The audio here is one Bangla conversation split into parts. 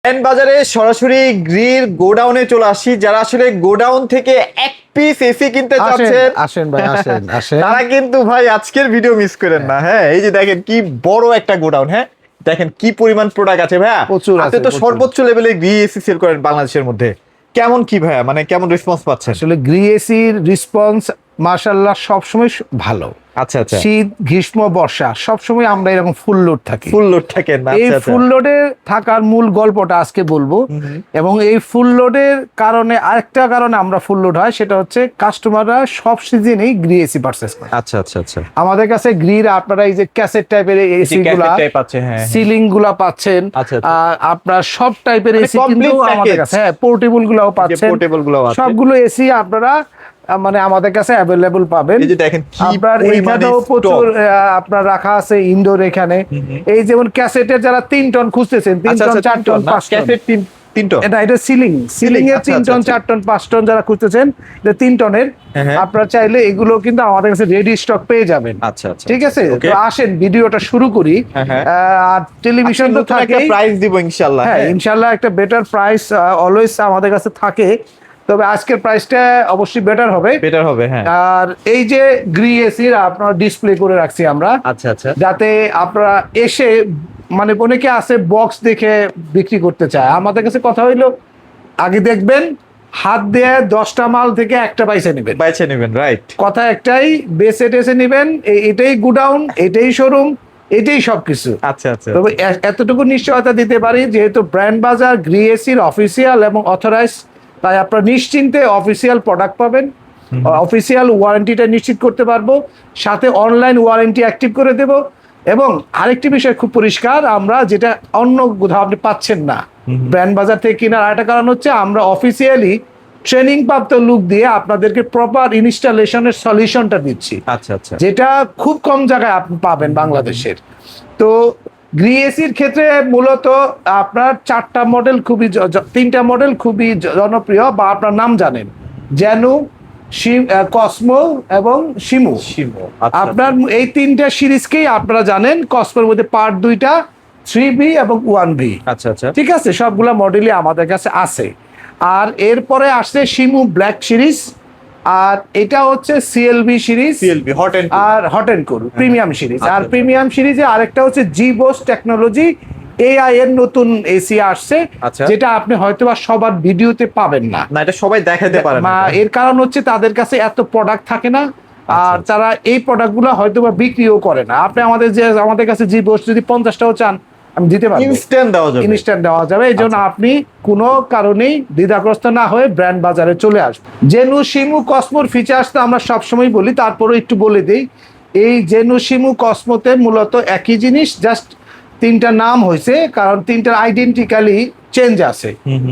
ব্র্যান্ড বাজারে সরাসরি গ্রিল গোডাউনে চলে আসি। যারা আসলে গোডাউন থেকে এক পিস এসি কিনতে চাচ্ছেন, আসেন ভাই, আসেন আসেন। তারা কিন্তু ভাই আজকের ভিডিও মিস করেন না। হ্যাঁ, এই যে দেখেন কি বড় একটা গোডাউন। হ্যাঁ, দেখেন কি পরিমাণ প্রোডাক্ট আছে ভাইয়া। প্রচুর আছে, আপনি তো প্রচুর। সর্বোচ্চ লেভেলে গ্রিল এসি সেল করেন বাংলাদেশের মধ্যে। কেমন কি ভাইয়া, মানে কেমন রেসপন্স পাচ্ছেন? আসলে গ্রিএসির রেসপন্স মাশাআল্লাহ সবসময় ভালো। আচ্ছা আচ্ছা, শীত, গ্রীষ্ম, বর্ষা সবসময় আমরা এরকম ফুল লোড থাকি। ফুল লোড থাকেন না? এই আচ্ছা আচ্ছা, ফুল লোডে থাকার মূল গল্পটা আজকে বলবো। এবং এই ফুল লোডের কারণে আরেকটা কারণে আমরা ফুল লোড হয়, সেটা হচ্ছে কাস্টমাররা সব সিজনেই গ্রিএসি পারচেজ করে। আচ্ছা আচ্ছা আচ্ছা। আমাদের কাছে গ্রির আপনারা এই যে ক্যাসেট টাইপের এসি গুলা, সিলিং গুলা পাচ্ছেন, আচ্ছা, আচ্ছা। আপনার সব টাইপের মানে এসি কিন্তু complete আমাদের package। কাছে, হ্যাঁ, পোর্টেবল গুলাও পাচ্ছেন, পোর্টেবল গুলো আছে। সবগুলো এসি আপনারা মানে আমাদের কাছে অ্যাভেলেবল পাবেন। এই যে দেখেন কি আপনার পরিমাণে এখানেও প্রচুর stock। আপনার রাখা আছে ইনডোর। এখানে এই যেমন ক্যাসেটের যারা 3 টন খুঁজতেছেন, 3 আচ্ছা টন আচ্ছা, 4 টন 5 টন, ক্যাসেট 3 টন। এটা সিলিং এর আচ্ছা, 3 আচ্ছা, টন আচ্ছা। 4 টন 5 টন যারা খুঁজতেছেন, এটা 3 টনের, হ্যাঁ, হ্যাঁ। আপনারা চাইলে এগুলো কিন্তু আমাদের কাছে রেডি স্টক পেয়ে যাবেন। আচ্ছা আচ্ছা, ঠিক আছে, ওকে। তো আসেন ভিডিওটা শুরু করি। হ্যাঁ, হ্যাঁ। আর টেলিভিশন তো নতুন একটা থাকেই, প্রাইস দিব ইনশাআল্লাহ। হ্যাঁ, হ্যাঁ, ইনশাআল্লাহ একটা বেটার প্রাইস অলওয়েজ আমাদের কাছে থাকে, তবে আজকের প্রাইসটা অবশ্যই বেটার হবে। বেটার হবে। হ্যাঁ, আর এই যে গ্রিএসির আপনার ডিসপ্লে করে রাখছি আমরা, আচ্ছা আচ্ছা। যাতে আপনারা এসে, মানে অনেকে আছে বক্স দেখে বিক্রি করতে চায়। আমাদের কাছে কথা হইলো আগে দেখবেন, হাত দিয়ে 10টা মাল থেকে একটা পয়সা নেবেন। বাইছে নেবেন, রাইট। কথা একটাই, বেসে টেসে নেবেন, এটাই গুডাউন, এটাই শোরুম, এটাই সবকিছু। আচ্ছা আচ্ছা। তবে এতটুকু নিশ্চয়তা দিতে পারি, যেহেতু ব্র্যান্ড বাজার গ্রিএসির অফিসিয়াল এবং অথরাইজ, তাই আপনারা নিশ্চিন্তে অফিসিয়াল প্রোডাক্ট পাবেন, অফিসিয়াল ওয়ারেন্টিটা নিশ্চিত করতে পারবো, সাথে অনলাইন ওয়ারেন্টি অ্যাক্টিভ করে দেব। এবং আরেকটি বিষয় খুব পরিষ্কার, আমরা যেটা অন্য কোথাও আপনি পাচ্ছেন না ব্র্যান্ড বাজার থেকে কেনার আরেকটা কারণ হচ্ছে, আমরা অফিসিয়ালি ট্রেনিং প্রাপ্ত লোক দিয়ে আপনাদেরকে প্রপার ইনস্টলেশনের সলিউশনটা দিচ্ছি, আচ্ছা আচ্ছা। যেটা খুব কম জায়গায় আপনি পাবেন বাংলাদেশের। তো গ্রিএসির ক্ষেত্রে মূলত আপনার 4টা মডেল খুবই 3টা মডেল খুবই জনপ্রিয়, বা আপনার নাম জানেন, জ্যানু, কসমো এবং শিমু। আপনার এই 3টা সিরিজকেই আপনারা জানেন। কসমোর মধ্যে পার্ট 2টা 3B এবং 1B। আচ্ছা আচ্ছা। ঠিক আছে, সবগুলা মডেলই আমাদের কাছে আছে। আর এরপরে আসছে শিমু ব্ল্যাক সিরিজ, আর এটা হচ্ছে CLB series, CLB hot and আর hot and cool premium series. আর আচ্ছা। প্রিমিয়াম সিরিজে আরেকটা হচ্ছে জিবোস টেকনোলজি এআই এর নতুন এসি আসছে, আচ্ছা। যেটা আপনি হয়তোবা সবার ভিডিওতে পাবেন না। না, এটা সবাই দেখাতে পারে না। এর কারণ হচ্ছে তাদের কাছে এত প্রোডাক্ট থাকে না, আর আচ্ছা। তারা এই প্রোডাক্টগুলো হয়তোবা বিক্রিও করে না। আপনি আমাদের কাছে জিবোস যদি 50টাও চান, আমি দিতে পারবো, ইনস্ট্যান্ট দেওয়া যাবে। ইনস্ট্যান্ট দেওয়া যাবে। এই জন্য আপনি কোনো কারণেই দ্বিধাগ্রস্ত না হয়ে ব্র্যান্ড বাজারে চলে আসবেন। জেনু, শিমু, কসমোর ফিচার্স তো আমরা সবসময় বলি, তারপরে একটু বলে দিই। এই জেনু, শিমু, কসমোতে মূলত একই জিনিস, জাস্ট 3টা নাম হয়েছে, কারণ 3টার আইডেন্টিক্যালি চেঞ্জ আছে।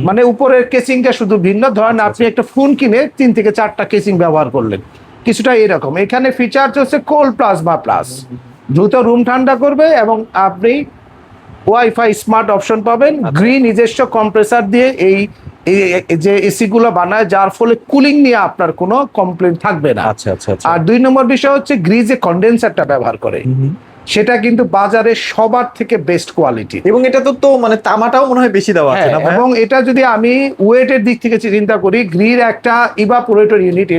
মানে উপরের কেসিংটা শুধু ভিন্ন। ধরেন আপনি একটা ফোন কিনে 3 থেকে 4টা কেসিং ব্যবহার করলেন, কিছুটা এরকম। এখানে ফিচার্স হচ্ছে কোল্ড প্লাজমা প্লাস, দ্রুত রুম ঠান্ডা করবে, এবং আপনি ওয়াইফাই স্মার্ট অপশন পাবেন। গ্রিন নিজস্ব কম্প্রেসার দিয়ে এই যে এসি গুলো বানায়, যার ফলে কুলিং নিয়ে আপনার কোনো কমপ্লেন থাকবে না। আচ্ছা আচ্ছা আচ্ছা। আর 2 নম্বর বিষয় হচ্ছে গ্রি যে কন্ডেন্সারটা ব্যবহার করে, সেটা কিন্তু বাজারে সবার থেকে বেস্ট কোয়ালিটি। এবং এটা তো মানে তামাটাও মনে হয় বেশি দেওয়া আছে না ভাই? এবং এটা যদি আমি ওয়েটের দিক থেকে চিন্তা করি, গ্রির একটা ইভাপোরেটর ইউনিট,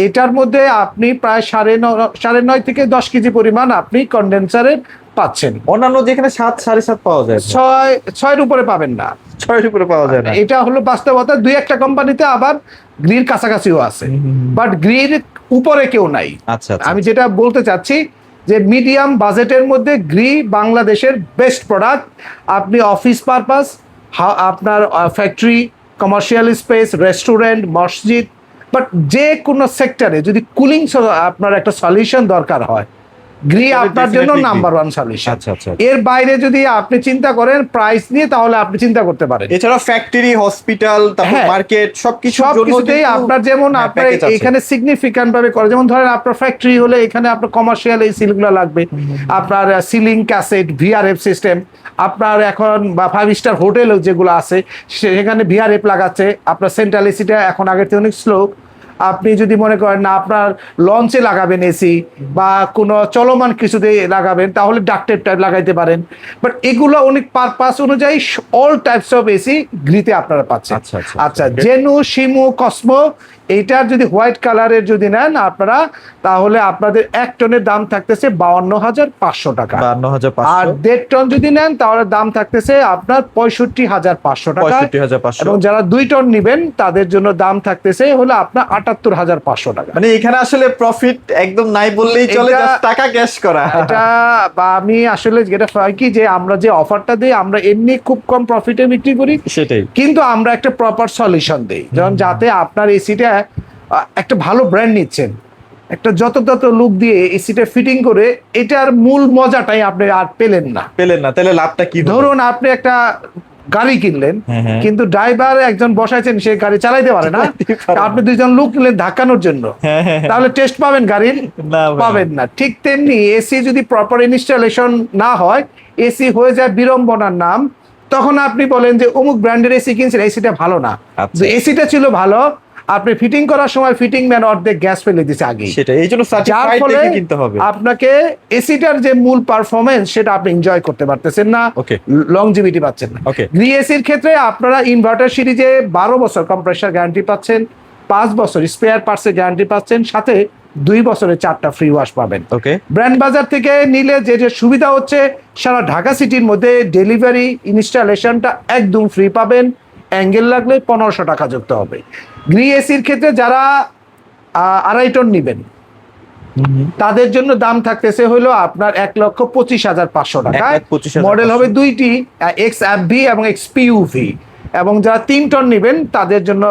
এটার মধ্যে আপনি প্রায় 9.5 থেকে 10 কেজি পরিমাণ আপনি কন্ডেন্সারের পাচ্ছেন। অন্যান্য যেখানে 7, 7.5 পাওয়া যায়, 6 উপরে পাবেন না, 6 উপরে পাওয়া যায় না। এটা হলো বাস্তবতা। 2-1টা কোম্পানিতে আবার গ্রির কাছাকাছিও আছে, বাট গ্রির উপরে কেউ নাই। আচ্ছা আচ্ছা। আমি যেটা বলতে চাচ্ছি যে মিডিয়াম বাজেটের মধ্যে গ্রি বাংলাদেশের বেস্ট প্রোডাক্ট। আপনি অফিস পারপাস, আপনার ফ্যাক্টরি, কমার্শিয়াল স্পেস, রেস্টুরেন্ট, মসজিদ, বাট যে কোনো সেক্টরে যদি কুলিং আপনার একটা সলিউশন দরকার হয়, গ্রি আপনার জন্য নাম্বার 1 সলিউশন। আচ্ছা আচ্ছা। এর বাইরে যদি আপনি চিন্তা করেন প্রাইস নিয়ে, তাহলে আপনি চিন্তা করতে পারেন। এছাড়া ফ্যাক্টরি, হসপিটাল, তারপর হ্যাঁ, মার্কেট, সবকিছুতেই আপনার, যেমন আপনার এখানে সিগনিফিক্যান্ট ভাবে করে। যেমন ধরেন আপনার ফ্যাক্টরি হলে এখানে আপনার কমার্শিয়াল এই সিলগুলো লাগবে, আপনার সিলিং ক্যাসেট, ভিআরএফ সিস্টেম, আপনার এখন বা 5 স্টার হোটেল যেগুলো আছে সেখানে ভিআরএফ লাগাচ্ছে। আপনার সেন্ট্রাল এসিটা এখন আগের থেকে অনেক স্লো। আপনি যদি মনে করেন না আপনার লঞ্চে লাগাবেন এসি বা কোনো চলমান কিছুতে লাগাবেন, তাহলে ডাক্টের টাইপ লাগাইতে পারেন। বাট এগুলো অনেক পারপাস অনুযায়ী অল টাইপস অফ এসি গ্রিতে আপনারা পাচ্ছেন। আচ্ছা, জেনু, শিমু, কসমো, এইটার যদি হোয়াইট কালারের যদি নেন আপনারা, তাহলে আপনাদের 1 টনের দাম থাকতেছে 52,500 টাকা। 52,500। আর 1.5 টন যদি নেন তাহলে দাম থাকতেছে আপনার 65,500 টাকা। 65,500। এবং যারা 2 টন নেবেন তাদের জন্য দাম থাকতেছে হলো আপনার 78,500 টাকা। মানে এখানে আসলে প্রফিট একদম নাই বললেই চলে, জাস্ট টাকা ক্যাশ করা। এটা বা আমি আসলে যেটা হয় কি, যে আমরা যে অফারটা দিই আমরা এমনি খুব কম প্রফিটে বিক্রি করি, সেটাই। কিন্তু আমরা একটা প্রপার সলিউশন দিই, যেমন যাতে আপনার এসিটা একটা ভালো ব্র্যান্ড নিচ্ছেন, একটা যত লুক দিয়ে এসিটা ফিটিং করে, এটার মূল মজাটাই আপনি আর পেলেন না। তাহলে লাভটা কি? ধরুন আপনি একটা গাড়ি কিনলেন, কিন্তু ড্রাইভার একজন বসাইছেন, সে গাড়ি চালাইতে পারে না, আপনি 2 জন লোক নিলেন ধাক্কানোর জন্য, তাহলে টেস্ট পাবেন গাড়ির? পাবেন না। ঠিক তেমনি এসি যদি প্রপার ইনস্টলেশন না হয়, এসি হয়ে যায় বিড়ম্বনার নাম। তখন আপনি বলেন যে অমুক ব্র্যান্ডের এসি কিনছেন, এসিটা ভালো না। এসিটা ছিল ভালো, আপনি ফিটিং করার সময় ফিটিং ম্যান অর্ধেক গ্যাস ফেলে দিছে আগে, যার ফলে আপনাকে এসিটার যে মূল পারফরমেন্স সেটা আপনি এনজয় করতে পারতেছেন না, লংজিভিটি পাচ্ছেন না। গ্রি এসির ক্ষেত্রে আপনারা ইনভার্টার সিরিজে 12 বছর কম্প্রেসার গ্যারান্টি পাচ্ছেন, 5 বছর স্পেয়ার পার্টসের গ্যারান্টি পাচ্ছেন, সাথে 2 বছরের 4টা ফ্রি ওয়াশ পাবেন। ব্র্যান্ড বাজার থেকে নিলে যে সুবিধা হচ্ছে, সারা ঢাকা সিটির মধ্যে ডেলিভারি ইনস্টলেশনটা একদম ফ্রি পাবেন, অ্যাঙ্গেল লাগলে 1500 টাকা যুক্ত হবে। গ্রি এসির ক্ষেত্রে যারা 2.5 টন নেবেন তাদের জন্য দাম থাকতেছে হলো আপনার 1,25,500 টাকা। মডেল হবে 2টি, XFV এবং XPUV। এবং যারা 3 টন নেবেন তাদের জন্য,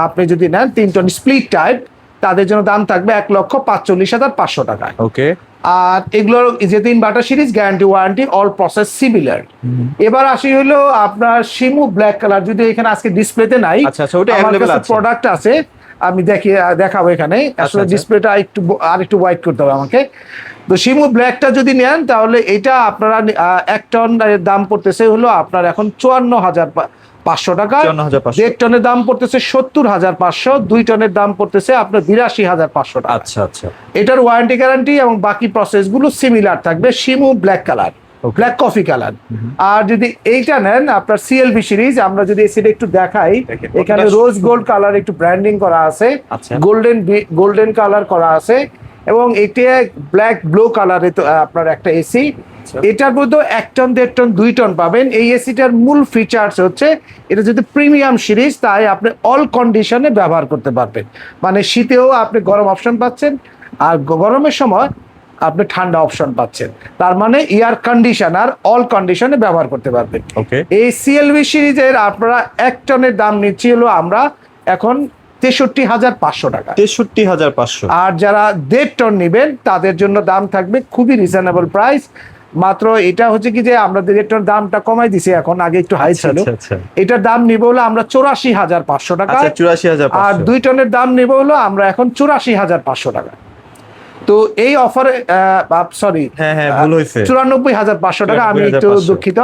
আপনি যদি নেন 3 টন স্প্লিট টাইপ, তাদের জন্য দাম থাকবে 1,45,500 টাকা। আর এগুলোর যেহেতু inverter series, guarantee warranty all process similar. এবার আসি হলো আপনার শিমু ব্ল্যাক কালার, যদি এখানে আজকে ডিসপ্লেতে নাই, আমার কাছে প্রোডাক্ট আছে, আমি দেখাবো এখানে। আসলে ডিসপ্লেটা একটু ওয়াইড করতে হবে আমাকে। তো শিমু ব্ল্যাকটা যদি নেন তাহলে এটা আপনারা 1 টন দাম পড়তেছে হলো আপনার এখন 54,500 টাকা। 1.5 টনের দাম পড়তেছে 70,500, 2 টনের দাম পড়তেছে আপনার 82,500 টাকা। এটার ওয়ারেন্টি গ্যারান্টি এবং বাকি প্রসেস গুলো সিমিলার থাকবে। শিমু black colour, black coffee colour. আর যদি এইটা নেন আপনার CLV সিরিজ, আমরা যদি এসিটা একটু দেখাই, এখানে রোজ গোল্ড কালার একটু ব্র্যান্ডিং করা আছে, গোল্ডেন কালার করা আছে, এবং এটা ব্ল্যাক ব্লু কালারে আপনার একটা এসি। এটার মধ্যে 1 টন, 1.5 টন, 2 টন পাবেন। এই এসিটার মূল ফিচার্স হচ্ছে, এটা যদি প্রিমিয়াম সিরিজ, তাই আপনি অল কন্ডিশনে ব্যবহার করতে পারবেন। মানে শীতেও আপনি গরম অপশন পাচ্ছেন, আর গরমের সময় আপনি ঠান্ডা অপশন পাচ্ছেন। তার মানে এয়ার কন্ডিশনার অল কন্ডিশনে ব্যবহার করতে পারবেন। এই CLV সিরিজের আপনারা 1 টনের দাম নিচ্ছি হলো আমরা এখন 63,500 টাকা। 63,500। আর যারা 1.5 টন নেবেন তাদের জন্য দাম থাকবে খুবই রিজনেবল প্রাইস। মাত্র এটা হচ্ছে কি যে আমরা 1.5 টন দামটা কমাই দিছি, এখন আগে একটু হাই ছিল। এটার দাম নিব হলো আমরা 84,500 টাকা। আর 2 টনের দাম নিব হলো আমরা এখন 84,500 টাকা। তো এই অফারে সরি, ভুল হয়েছে, 94,500 টাকা, আমি একটু দুঃখিত।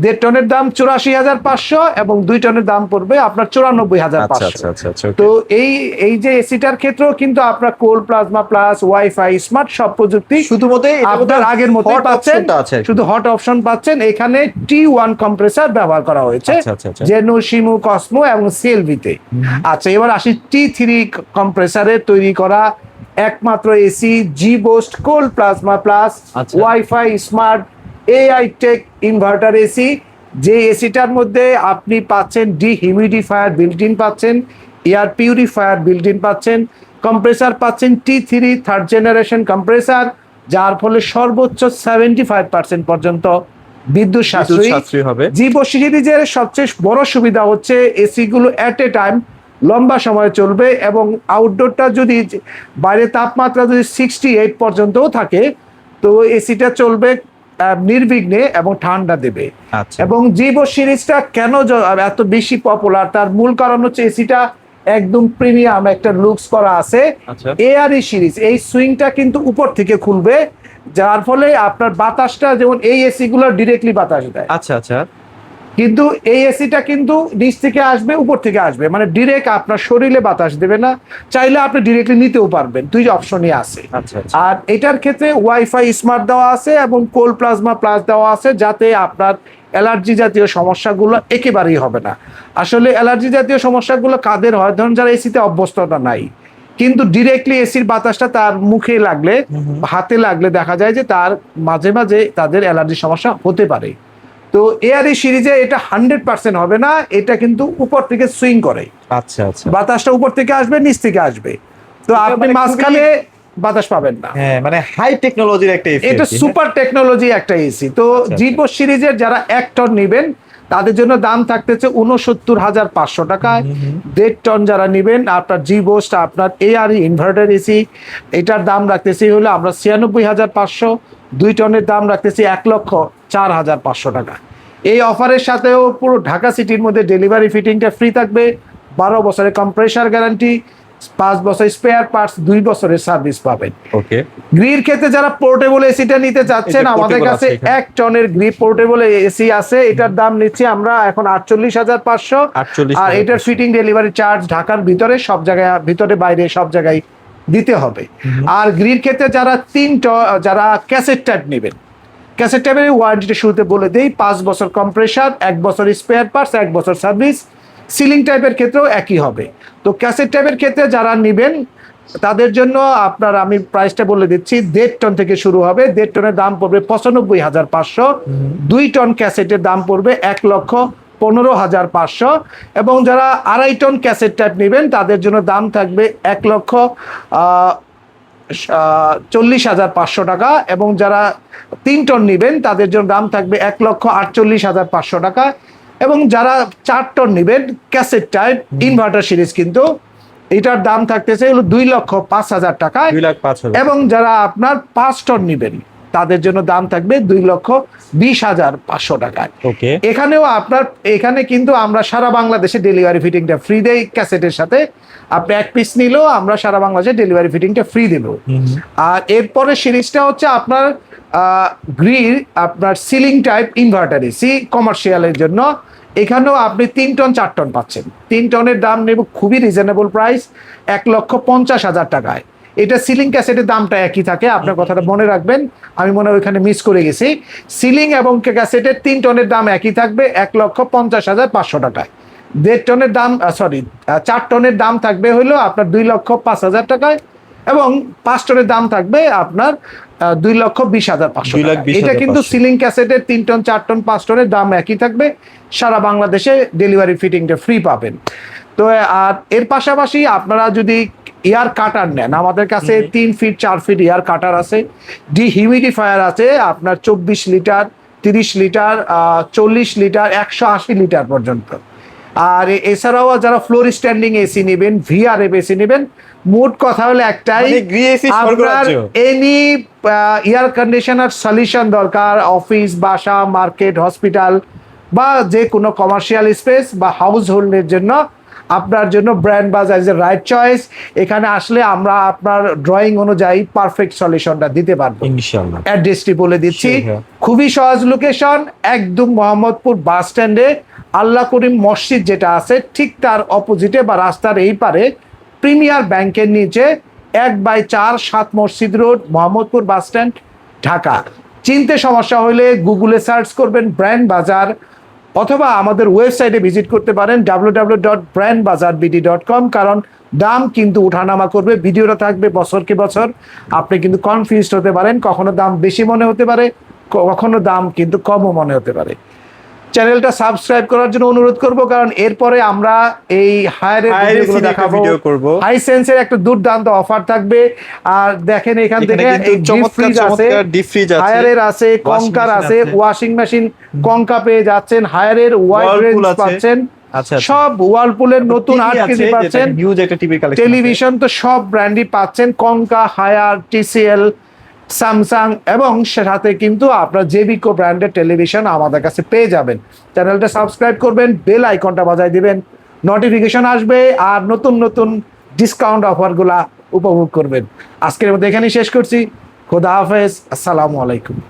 1.5 টনের দাম 84,500 এবং 2 টনের দাম পড়বে আপনার 94,500। তো এই যে এসিটার ক্ষেত্রেও কিন্তু আপনার কোল প্লাজমা প্লাস ওয়াইফাই স্মার্ট সব প্রযুক্তি শুধুমাত্র আপনার আগের মতোই পাচ্ছেন, শুধু হট অপশন পাচ্ছেন। এখানে T1 কম্প্রেসার ব্যবহার করা হয়েছে, জেনু, শিমু, কসমো এবং CLV তে। আচ্ছা, এবার আসি T3 কম্প্রেসারে তৈরি করা একমাত্র AC, G-Boost cold plasma plus wifi smart AI tech inverter AC. যে এসিটার মধ্যে আপনি পাচ্ছেন ডিহিউমিডিফায়ার বিল্ট ইন পাচ্ছেন, এয়ার পিউরিফায়ার বিল্ট ইন পাচ্ছেন, কম্প্রেসার পাচ্ছেন T3 থার্ড জেনারেশন কম্প্রেসার, যার ফলে সর্বোচ্চ 75% পর্যন্ত বিদ্যুৎ সাশ্রয়ী হবে। G-Boost সিরিজের সবচেয়ে বড় সুবিধা হচ্ছে এসিগুলো এট এ টাইম লম্বা সময় চলবে, এবং আউটডোরটা যদি বাইরে তাপমাত্রা যদি 68 পর্যন্তও থাকে, তো এসিটা চলবে নির্বিঘ্নে এবং ঠান্ডা দেবে। এবং G-Boost সিরিজটা কেন এত বেশি পপুলার, তার মূল কারণ হচ্ছে এসিটা একদম প্রিমিয়াম একটা লুকস করা আছে। ARE সিরিজ, এই সুইংটা কিন্তু উপর থেকে খুলবে, যার ফলে আপনার বাতাসটা, যেমন এই এসি গুলো ডিরেক্টলি বাতাস দেয়। কিন্তু এই এসিটা কিন্তু নিচ থেকে আসবে, উপর থেকে আসবে, মানে ডিরেক্ট আপনার শরীরে বাতাস দেবে না। চাইলে আপনি ডিরেক্টলি নিতেও পারবেন, দুই অপশনই আছে। আচ্ছা আচ্ছা। আর এটার ক্ষেত্রে ওয়াইফাই স্মার্ট দেওয়া আছে এবং কোল প্লাজমা প্লাস দেওয়া আছে, যাতে আপনার অ্যালার্জি জাতীয় সমস্যাগুলো একেবারেই হবে না। আসলে অ্যালার্জি জাতীয় সমস্যাগুলো কাদের হয়, ধরুন যারা এসিতে অভ্যস্ততা নাই, কিন্তু ডিরেক্টলি এসির বাতাসটা তার মুখে লাগলে, হাতে লাগলে দেখা যায় যে তার মাঝে মাঝে তাদের অ্যালার্জি সমস্যা হতে পারে। তো এআরই সিরিজে এটা 100% হবে না, এটা কিন্তু উপর থেকে সুইং করে, আচ্ছা আচ্ছা। বাতাসটা উপর থেকে আসবে, নিচ থেকে আসবে, তো আপনি মানে মাঝখানে বাতাস পাবেন না। হ্যাঁ, মানে হাই টেকনোলজির একটা এসি। এটা সুপার টেকনোলজি একটা এসি। তো জিপো সিরিজের যারা 1 টন নেবেন তাদের জন্য দাম থাকতেছে 69,500 টাকায়। 1.5 টন যারা নেবেন, আপনার জিবোস্ট, আপনার এআরই ইনভার্টার এসি, এটার দাম রাখতেছি হলো আমরা 96,500। 2 টনের দাম রাখতেছি 1,04,500 টাকা। এই অফারের সাথেও পুরো ঢাকা সিটির মধ্যে ডেলিভারি ফিটিংটা ফ্রি থাকবে, 12 বছরের কম্প্রেসার গ্যারান্টি, 5 বছর স্পেয়ার পার্টস, 2 বছরের সার্ভিস পাবেন। ওকে। গ্রির ক্ষেত্রে যারা পোর্টেবল এসিটা নিতে চাচ্ছেন, আমাদের কাছে 1 টনের গ্রি পোর্টেবল এসি আছে। এটার দাম নিচ্ছি আমরা এখন 48,500। আর এটার ফিটিং ডেলিভারি চার্জ ঢাকার ভিতরে সব জায়গায়, ভিতরে বাইরে সব জায়গায় দিতে হবে। আর গ্রির ক্ষেত্রে যারা যারা ক্যাসেট টাইপ নেবেন, ক্যাসেট টাইপের ওয়ারেন্টিটা শুরুতে বলে দেই, 5 বছর কম্প্রেসার, 1 বছর স্পেয়ার পার্টস, 1 বছর সার্ভিস। সিলিং টাইপের ক্ষেত্রেও একই হবে। তো ক্যাসেট টাইপের ক্ষেত্রে যারা নেবেন তাদের জন্য আপনার আমি প্রাইসটা বলে দিচ্ছি, 1.5 টন থেকে শুরু হবে। 1.5 টনের দাম পড়বে 95,500। 2 টন ক্যাসেটের দাম পড়বে 1,15,500। এবং যারা 2.5 টন ক্যাসেট টাইপ নেবেন তাদের জন্য দাম থাকবে 1,40,500 টাকা। এবং যারা 3 টন নেবেন তাদের জন্য দাম থাকবে 1,48,500 টাকা। এবং যারা 4 টন নেবেন ক্যাসেট টাইপ ইনভার্টার সিরিজ, কিন্তু এটার দাম থাকতেছে হলো 2,05,000 টাকায়। 2,05,000। এবং যারা আপনার 5 টন নেবেন তাদের জন্য দাম থাকবে 2,20,500 টাকায়। ওকে। এখানেও আপনার, এখানে কিন্তু আমরা সারা বাংলাদেশে ডেলিভারি ফিটিংটা ফ্রি দেই ক্যাসেটের সাথে। আপনি 1 পিস নিলেও আমরা সারা বাংলাদেশে ডেলিভারি ফিটিংটা ফ্রি দেব। আর এরপরে সিরিজটা হচ্ছে আপনার গ্রির, আপনার সিলিং টাইপ ইনভার্টার এসি কমার্শিয়ালের জন্য। এখানেও আপনি 3 টন 4 টন পাচ্ছেন। 3 টনের দাম নেব খুবই রিজনেবল প্রাইস, 1,50,000 টাকায়। এটা সিলিং ক্যাসেটের দামটা একই থাকে, আপনার কথাটা মনে রাখবেন, আমি মনে হয় ওইখানে মিস করে গেছি। সিলিং এবং ক্যাসেটের 3 টনের দাম একই থাকবে 1,50,500 টাকায়। 1.5 টনের দাম 4 টনের দাম থাকবে হলো আপনার 2,05,000 টাকায়। এবং 5 টনের দাম থাকবে আপনার 2,20,500 টাকা। এটা কিন্তু সিলিং ক্যাসেটের 3 টন 4 টন 5 টনের দাম একই থাকবে, সারা বাংলাদেশে ডেলিভারি ফিটিংটা ফ্রি পাবেন। তো আর এর পাশাপাশি আপনারা যদি এয়ার কাটার নেন, আমাদের কাছে 3 ফিট 4 ফিট এয়ার কাটার আছে, ডিহিউমিডিফায়ার আছে আপনার 24 লিটার, 30 লিটার, 40 লিটার, 180 লিটার পর্যন্ত। আর এছাড়াও যারা ফ্লোর স্ট্যান্ডিং এসি নেবেন, ভিআরএফ এসি নেবেন, মোট কথা হলো একটাই, আপনার এনি এয়ার কন্ডিশনার সলিউশন দরকার, অফিস, বাসা, মার্কেট, হসপিটাল বা যে কোনো কমার্শিয়াল স্পেস বা হাউস হোল্ডের জন্য আপনার জন্য ব্র্যান্ড বাজার ইজ এ রাইট চয়েস। এখানে আসলে আমরা আপনার ড্রয়িং অনুযায়ী পারফেক্ট সলিউশনটা দিতে পারবো ইনশাআল্লাহ। অ্যাড্রেসটি বলে দিচ্ছি, খুবই সহজ লোকেশন, একদম মোহাম্মদপুর বাস স্ট্যান্ডে আল্লাহ করিম মসজিদ যেটা আছে ঠিক তার অপোজিটে বা রাস্তার এই পারে প্রিমিয়ার ব্যাংকের নিচে 1/4 7 মসজিদ road, Mohammadpur bus stand, Dhaka. চিনতে সমস্যা হলে গুগলে সার্চ করবেন ব্র্যান্ড বাজার, অথবা আমাদের ওয়েবসাইটে ভিজিট করতে পারেন www.brandbazarbd.com। কারণ দাম কিন্তু উঠানামা করবে, ভিডিওটা থাকবে বছরকে বছর, আপনি কিন্তু কনফিউজড হতে পারেন, কখনো দাম বেশি মনে হতে পারে, কখনো দাম কিন্তু কমও মনে হতে পারে। চ্যানেলটা সাবস্ক্রাইব করার জন্য অনুরোধ করব, কারণ এরপরে আমরা এই হায়ারের ভিডিওগুলো দেখাবো। হাইসেন্সের একটা দুর্দান্ত অফার থাকবে। আর দেখেন এখান থেকে এই ডিপ ফ্রিজ আছে, হায়ারের আছে, কঙ্কার আছে, ওয়াশিং মেশিন কঙ্কা পেয়ে যাচ্ছেন, হায়ারের ওয়াইড রেঞ্জ পাচ্ছেন, সব ওয়ালপুলের নতুন 8 কেজি পাচ্ছেন, টেলিভিশন তো সব ব্র্যান্ডই পাচ্ছেন, কঙ্কা, হায়ার, টিসিএল, স্যামসাং, এবং সাথে কিন্তু আপনার জেবিকো ব্র্যান্ডের টেলিভিশন আমাদের কাছে পেয়ে যাবেন। চ্যানেলটা সাবস্ক্রাইব করবেন, বেল আইকনটা বাজায় দিবেন, নোটিফিকেশন আসবে, আর নতুন নতুন ডিসকাউন্ট অফারগুলা উপভোগ করবেন। আজকের মধ্যে এখানেই শেষ করছি। খোদা হাফেজ, আসসালামু আলাইকুম।